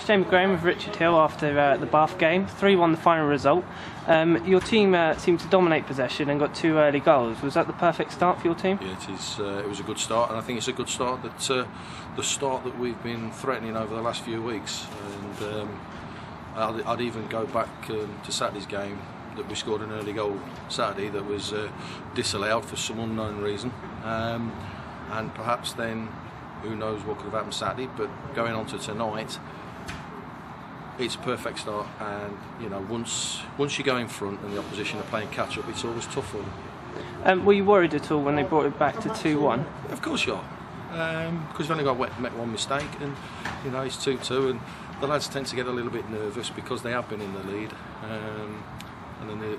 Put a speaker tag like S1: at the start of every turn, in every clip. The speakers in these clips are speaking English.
S1: Shane Graham with Richard Hill after the Bath game. 3-1 the final result. Your team seemed to dominate possession and got 2 early goals. Was that the perfect start for your team?
S2: Yeah, it is. It was a good start, and I think it's a good start that the start that we've been threatening over the last few weeks. And I'd even go back to Saturday's game, that we scored an early goal Saturday that was disallowed for some unknown reason, and perhaps then who knows what could have happened Saturday. But going on to tonight, it's a perfect start, and you know, once you go in front and the opposition are playing catch up, it's always tough for them.
S1: Were you worried at all when they brought it back to 2-1?
S2: Of course you are, because you've only got to make one mistake, and you know it's 2-2, and the lads tend to get a little bit nervous because they have been in the lead, and then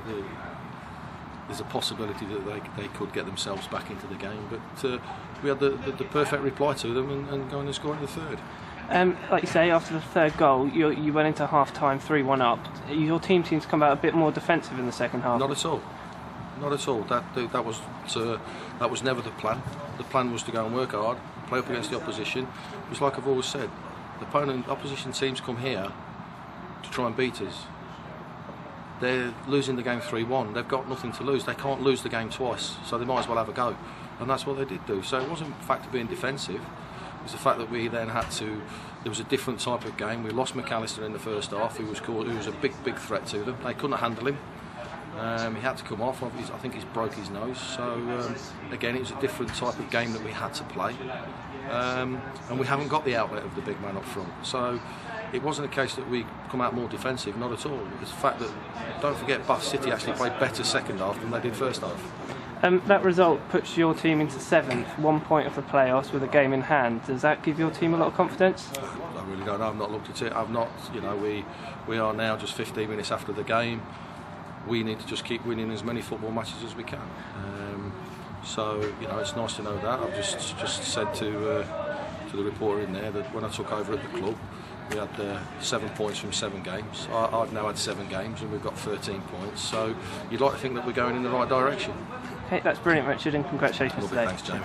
S2: there's a possibility that they could get themselves back into the game. But we had the perfect reply to them and going and scoring the third.
S1: Like you say, after the third goal, you went into half-time 3-1 up. Your team seems to come out a bit more defensive in the second half.
S2: Not at all. Not at all. That was never the plan. The plan was to go and work hard, play up against the opposition. It's like I've always said, the opposition teams come here to try and beat us. They're losing the game 3-1. They've got nothing to lose. They can't lose the game twice, so they might as well have a go. And that's what they did do. So it wasn't the fact of being defensive. It was the fact that we then had to. There was a different type of game. We lost McAllister in the first half. Who was a big threat to them. They couldn't handle him. He had to come off. I think he's broke his nose. So again, it was a different type of game that we had to play. And we haven't got the outlet of the big man up front. So it wasn't a case that we come out more defensive, not at all. It's the fact that, don't forget, Bath City actually played better second half than they did first half.
S1: That result puts your team into 7th, 1 point of the playoffs with a game in hand. Does that give your team a lot of confidence?
S2: I really don't know. I've not looked at it. I've not. You know, we are now just 15 minutes after the game. We need to just keep winning as many football matches as we can. So you know, it's nice to know that. I've just said to the reporter in there that when I took over at the club, we had 7 points from 7 games. I've now had 7 games and we've got 13 points. So you'd like to think that we're going in the right direction.
S1: Okay, that's brilliant, Richard, and congratulations today.
S2: Thanks, Jamie.